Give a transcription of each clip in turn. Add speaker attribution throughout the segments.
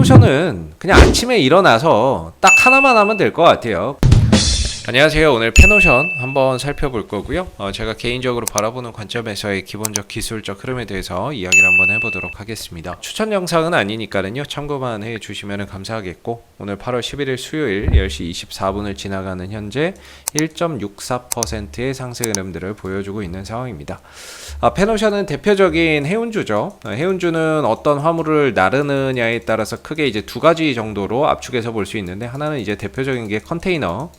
Speaker 1: 패노션은 그냥 아침에 일어나서 딱 하나만 하면 될 것 같아요. 안녕하세요. 오늘 패노션 한번 살펴볼 거고요. 제가 개인적으로 바라보는 관점에서의 기본적 기술적 흐름에 대해서 이야기를 한번 해보도록 하겠습니다. 추천 영상은 아니니까는요. 참고만 해주시면 감사하겠고, 오늘 8월 11일 수요일 10시 24분을 지나가는 현재 1.64%의 상승 흐름들을 보여주고 있는 상황입니다. 패노션은 대표적인 해운주죠. 해운주는 어떤 화물을 나르느냐에 따라서 크게 이제 두 가지 정도로 압축해서 볼 수 있는데, 하나는 이제 대표적인 게 컨테이너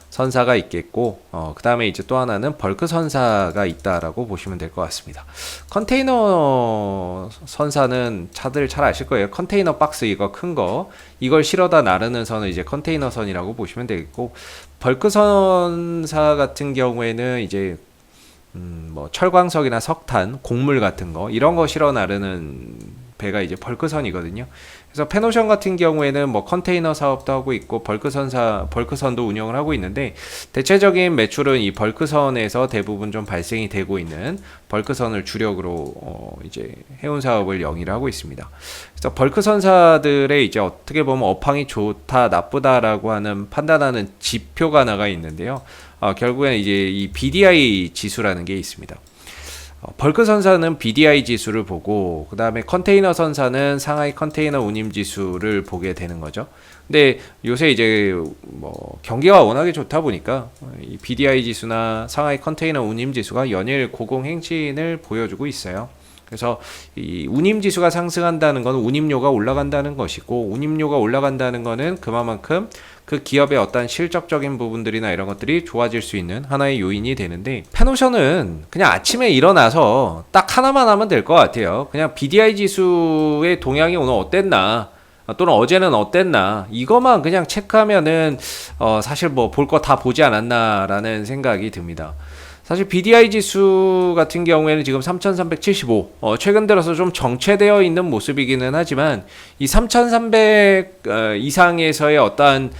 Speaker 1: 선사가 있겠고, 그 다음에 이제 또 하나는 벌크 선사가 있다라고 보시면 될 것 같습니다. 컨테이너 선사는 차들 잘 아실 거예요. 컨테이너 박스 이거 큰 거, 이걸 실어다 나르는 선을 이제 컨테이너 선이라고 보시면 되겠고, 벌크 선사 같은 경우에는 이제 뭐 철광석이나 석탄, 곡물 같은 거 이런 거 실어 나르는 배가 이제 벌크선이거든요. 그래서 패노션 같은 경우에는 뭐 컨테이너 사업도 하고 있고 벌크선도 운영을 하고 있는데, 대체적인 매출은 이 벌크선에서 대부분 좀 발생이 되고 있는 벌크선을 주력으로 이제 해운 사업을 영위를 하고 있습니다. 그래서 벌크선사들의 이제 어떻게 보면 업황이 좋다 나쁘다라고 하는 판단하는 지표가 나가 있는데요. 결국에는 이제 이 BDI 지수라는 게 있습니다. 벌크 선사는 BDI 지수를 보고, 그 다음에 컨테이너 선사는 상하이 컨테이너 운임 지수를 보게 되는 거죠. 근데 요새 이제 뭐 경기가 워낙에 좋다 보니까 이 BDI 지수나 상하이 컨테이너 운임 지수가 연일 고공행진을 보여주고 있어요. 그래서 이 운임 지수가 상승한다는 건 운임료가 올라간다는 것이고, 운임료가 올라간다는 거는 그만큼 그 기업의 어떤 실적적인 부분들이나 이런 것들이 좋아질 수 있는 하나의 요인이 되는데, 패노션은 그냥 아침에 일어나서 딱 하나만 하면 될 것 같아요. 그냥 BDI 지수의 동향이 오늘 어땠나, 또는 어제는 어땠나, 이것만 그냥 체크하면은 사실 뭐 볼 거 다 보지 않았나라는 생각이 듭니다. 사실 BDI 지수 같은 경우에는 지금 3,375, 최근 들어서 좀 정체되어 있는 모습이기는 하지만, 이 3,300 이상에서의 어떠한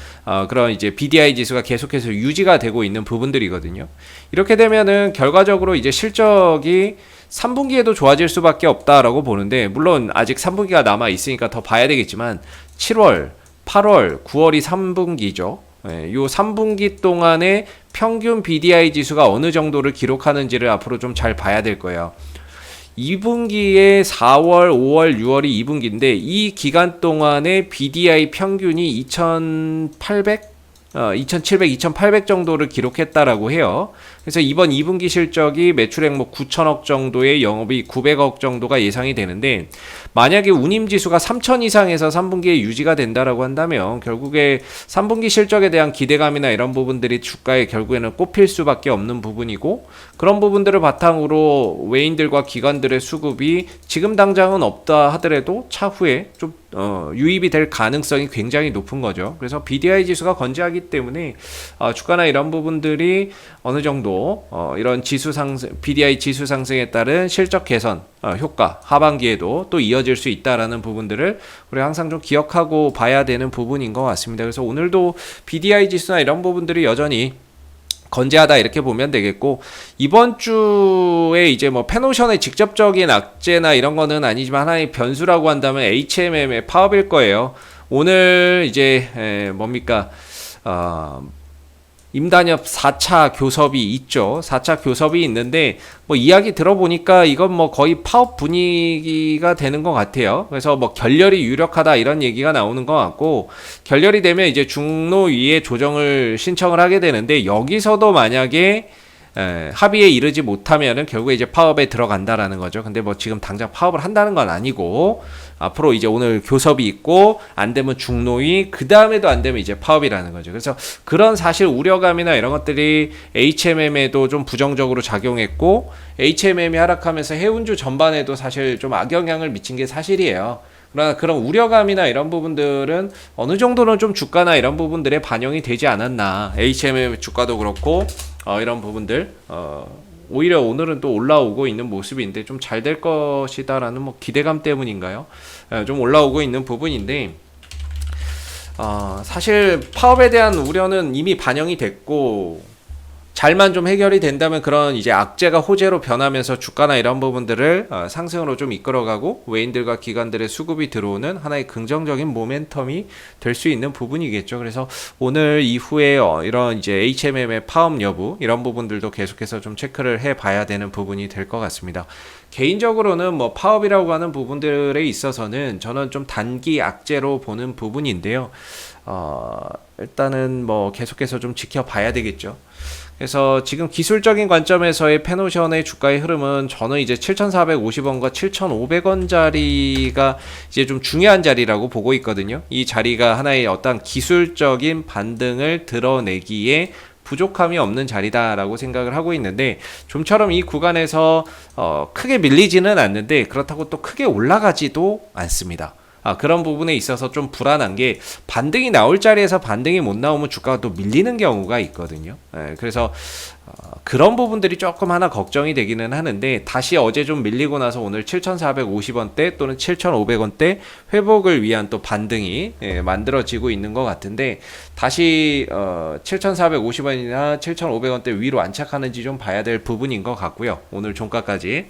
Speaker 1: 그런 이제 BDI 지수가 계속해서 유지가 되고 있는 부분들이거든요. 이렇게 되면은 결과적으로 이제 실적이 3분기에도 좋아질 수밖에 없다라고 보는데, 물론 아직 3분기가 남아 있으니까 더 봐야 되겠지만, 7월, 8월, 9월이 3분기죠. 요 3분기 동안에 평균 BDI 지수가 어느 정도를 기록하는지를 앞으로 좀 잘 봐야 될 거예요. 2분기에 4월, 5월, 6월이 2분기인데, 이 기간 동안에 BDI 평균이 2,800, 2,700, 2,800 정도를 기록했다라고 해요. 그래서 이번 2분기 실적이 매출액 뭐 9천억 정도의 영업이익 900억 정도가 예상이 되는데, 만약에 운임지수가 3,000 이상에서 3분기에 유지가 된다라고 한다면 결국에 3분기 실적에 대한 기대감이나 이런 부분들이 주가에 결국에는 꼽힐 수밖에 없는 부분이고, 그런 부분들을 바탕으로 외인들과 기관들의 수급이 지금 당장은 없다 하더라도 차후에 좀 유입이 될 가능성이 굉장히 높은 거죠. 그래서 BDI 지수가 건재하기 때문에 주가나 이런 부분들이 어느 정도 이런 지수 상승, BDI 지수 상승에 따른 실적 개선 효과 하반기에도 또 이어질 수 있다라는 부분들을 우리 항상 좀 기억하고 봐야 되는 부분인 것 같습니다. 그래서 오늘도 BDI 지수나 이런 부분들이 여전히 건재하다 이렇게 보면 되겠고, 이번 주에 이제 뭐 패노션의 직접적인 악재나 이런 거는 아니지만 하나의 변수라고 한다면 HMM의 파업일 거예요. 오늘 이제 뭡니까 임단협 4차 교섭이 있죠. 4차 교섭이 있는데, 뭐 이야기 들어보니까 이건 뭐 거의 파업 분위기가 되는 것 같아요. 그래서 뭐 결렬이 유력하다 이런 얘기가 나오는 것 같고, 결렬이 되면 이제 중노위에 조정을 신청을 하게 되는데, 여기서도 만약에 합의에 이르지 못하면은 결국에 이제 파업에 들어간다라는 거죠. 근데 뭐 지금 당장 파업을 한다는 건 아니고, 앞으로 이제 오늘 교섭이 있고, 안 되면 중노위, 그 다음에도 안 되면 이제 파업이라는 거죠. 그래서 그런 사실 우려감이나 이런 것들이 HMM에도 좀 부정적으로 작용했고, HMM이 하락하면서 해운주 전반에도 사실 좀 악영향을 미친 게 사실이에요. 그러나 그런 우려감이나 이런 부분들은 어느 정도는 좀 주가나 이런 부분들에 반영이 되지 않았나. HMM 주가도 그렇고, 이런 부분들, 오히려 오늘은 또 올라오고 있는 모습인데, 좀 잘 될 것이다라는 뭐 기대감 때문인가요? 좀 올라오고 있는 부분인데, 사실 파업에 대한 우려는 이미 반영이 됐고, 잘만 좀 해결이 된다면 그런 이제 악재가 호재로 변하면서 주가나 이런 부분들을 상승으로 좀 이끌어가고 외인들과 기관들의 수급이 들어오는 하나의 긍정적인 모멘텀이 될 수 있는 부분이겠죠. 그래서 오늘 이후에 이런 이제 HMM의 파업 여부 이런 부분들도 계속해서 좀 체크를 해봐야 되는 부분이 될 것 같습니다. 개인적으로는 뭐 파업이라고 하는 부분들에 있어서는 저는 좀 단기 악재로 보는 부분인데요. 일단은 뭐 계속해서 좀 지켜봐야 되겠죠. 그래서 지금 기술적인 관점에서의 페노션의 주가의 흐름은 저는 이제 7,450원과 7,500원 자리가 이제 좀 중요한 자리라고 보고 있거든요. 이 자리가 하나의 어떤 기술적인 반등을 드러내기에 부족함이 없는 자리다라고 생각을 하고 있는데, 좀처럼 이 구간에서 크게 밀리지는 않는데 그렇다고 또 크게 올라가지도 않습니다. 그런 부분에 있어서 좀 불안한 게, 반등이 나올 자리에서 반등이 못 나오면 주가가 또 밀리는 경우가 있거든요. 그래서 그런 부분들이 조금 하나 걱정이 되기는 하는데, 다시 어제 좀 밀리고 나서 오늘 7,450원대 또는 7,500원대 회복을 위한 또 반등이 만들어지고 있는 것 같은데, 다시 7,450원이나 7,500원대 위로 안착하는지 좀 봐야 될 부분인 것 같고요. 오늘 종가까지.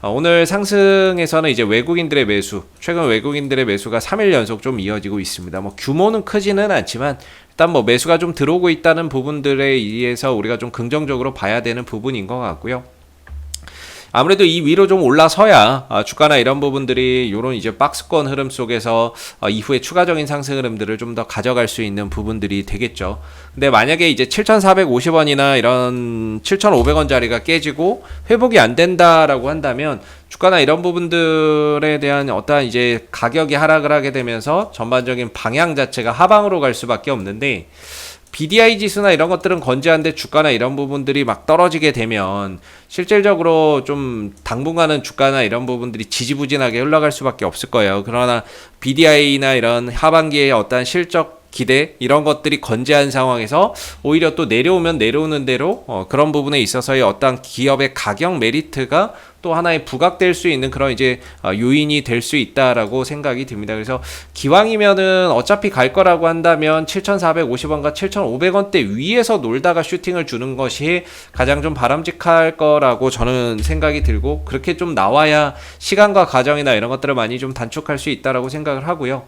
Speaker 1: 오늘 상승에서는 이제 외국인들의 매수, 최근 외국인들의 매수가 3일 연속 좀 이어지고 있습니다. 뭐 규모는 크지는 않지만 일단 뭐 매수가 좀 들어오고 있다는 부분들에 의해서 우리가 좀 긍정적으로 봐야 되는 부분인 것 같고요. 아무래도 이 위로 좀 올라서야 주가나 이런 부분들이 요런 이제 박스권 흐름 속에서 이후에 추가적인 상승 흐름들을 좀 더 가져갈 수 있는 부분들이 되겠죠. 근데 만약에 이제 7,450원이나 이런 7,500원 자리가 깨지고 회복이 안 된다라고 한다면 주가나 이런 부분들에 대한 어떠한 이제 가격이 하락을 하게 되면서 전반적인 방향 자체가 하방으로 갈 수밖에 없는데, BDI 지수나 이런 것들은 건재한데 주가나 이런 부분들이 막 떨어지게 되면 실질적으로 좀 당분간은 주가나 이런 부분들이 지지부진하게 흘러갈 수밖에 없을 거예요. 그러나 BDI나 이런 하반기에 어떠한 실적 기대 이런 것들이 건재한 상황에서 오히려 또 내려오면 내려오는 대로 그런 부분에 있어서의 어떤 기업의 가격 메리트가 또 하나의 부각될 수 있는 그런 이제 요인이 될 수 있다라고 생각이 듭니다. 그래서 기왕이면은 어차피 갈 거라고 한다면 7,450원과 7,500원대 위에서 놀다가 슈팅을 주는 것이 가장 좀 바람직할 거라고 저는 생각이 들고, 그렇게 좀 나와야 시간과 과정이나 이런 것들을 많이 좀 단축할 수 있다라고 생각을 하고요.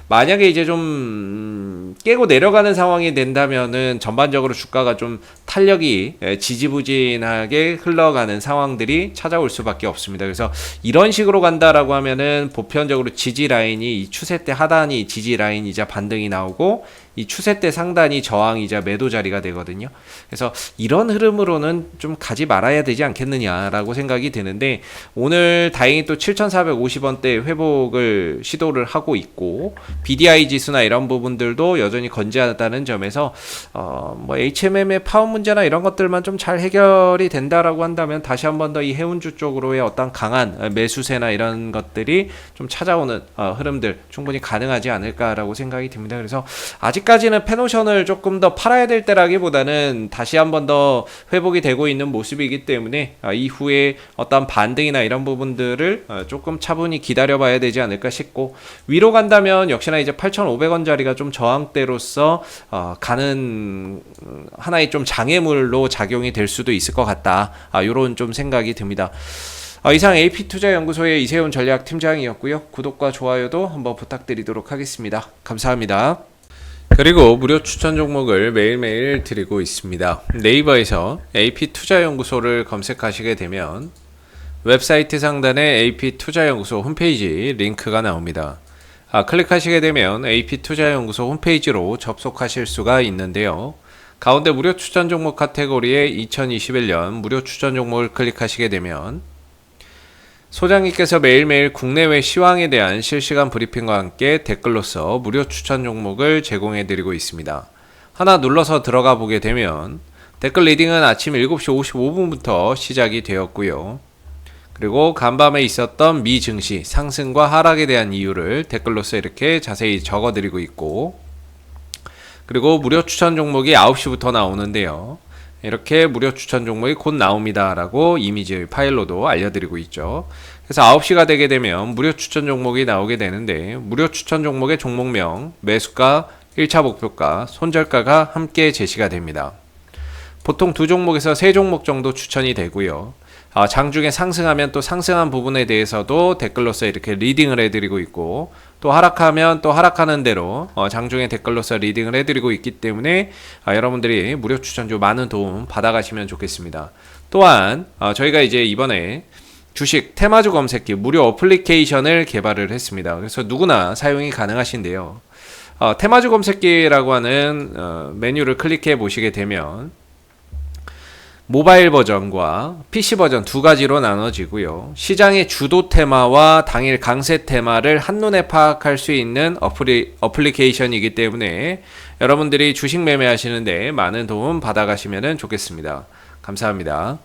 Speaker 1: 만약에 이제 좀 깨고 내려가는 상황이 된다면은 전반적으로 주가가 좀 탄력이 지지부진하게 흘러가는 상황들이 찾아올 수밖에 없습니다. 그래서 이런 식으로 간다라고 하면은 보편적으로 지지 라인이 이 추세 때 하단이 지지 라인이자 반등이 나오고, 이 추세 때 상단이 저항이자 매도 자리가 되거든요. 그래서 이런 흐름으로는 좀 가지 말아야 되지 않겠느냐라고 생각이 드는데, 오늘 다행히 또 7,450원대 회복을 시도를 하고 있고, BDI 지수나 이런 부분들도 여전히 건재하다는 점에서 뭐 HMM의 파업 문제나 이런 것들만 좀 잘 해결이 된다라고 한다면 다시 한 번 더 이 해운주 쪽으로의 어떤 강한 매수세나 이런 것들이 좀 찾아오는 흐름들 충분히 가능하지 않을까라고 생각이 듭니다. 그래서 아직까지는 페노션을 조금 더 팔아야 될 때라기보다는 다시 한 번 더 회복이 되고 있는 모습이기 때문에 이후에 어떤 반등이나 이런 부분들을 조금 차분히 기다려봐야 되지 않을까 싶고, 위로 간다면 역시나 이제 8,500원 자리가 좀 저항대로서 가는 하나의 좀 장애물로 작용이 될 수도 있을 것 같다. 요런 좀 생각이 듭니다. 이상 AP투자연구소의 이세훈 전략팀장이었고요. 구독과 좋아요도 한번 부탁드리도록 하겠습니다. 감사합니다. 그리고 무료 추천 종목을 매일매일 드리고 있습니다. 네이버에서 AP투자연구소를 검색하시게 되면 웹사이트 상단에 AP투자연구소 홈페이지 링크가 나옵니다. 클릭하시게 되면 AP투자연구소 홈페이지로 접속하실 수가 있는데요. 가운데 무료 추천 종목 카테고리에 2021년 무료 추천 종목을 클릭하시게 되면 소장님께서 매일매일 국내외 시황에 대한 실시간 브리핑과 함께 댓글로서 무료 추천 종목을 제공해 드리고 있습니다. 하나 눌러서 들어가 보게 되면 댓글 리딩은 아침 7시 55분부터 시작이 되었고요. 그리고 간밤에 있었던 미 증시 상승과 하락에 대한 이유를 댓글로서 이렇게 자세히 적어 드리고 있고, 그리고 무료 추천 종목이 9시부터 나오는데요. 이렇게 무료 추천 종목이 곧 나옵니다 라고 이미지 파일로도 알려드리고 있죠. 그래서 9시가 되게 되면 무료 추천 종목이 나오게 되는데, 무료 추천 종목의 종목명, 매수가, 1차 목표가, 손절가가 함께 제시가 됩니다. 보통 2종목에서 3종목 정도 추천이 되고요. 장중에 상승하면 또 상승한 부분에 대해서도 댓글로서 이렇게 리딩을 해드리고 있고, 또 하락하면 또 하락하는 대로 장중에 댓글로서 리딩을 해드리고 있기 때문에 여러분들이 무료 추천주 많은 도움 받아가시면 좋겠습니다. 또한 저희가 이제 이번에 주식 테마주 검색기 무료 어플리케이션을 개발을 했습니다. 그래서 누구나 사용이 가능하신데요. 테마주 검색기라고 하는 메뉴를 클릭해 보시게 되면 모바일 버전과 PC 버전 두 가지로 나눠지고요. 시장의 주도 테마와 당일 강세 테마를 한눈에 파악할 수 있는 어플리케이션이기 때문에 여러분들이 주식 매매하시는데 많은 도움 받아가시면 좋겠습니다. 감사합니다.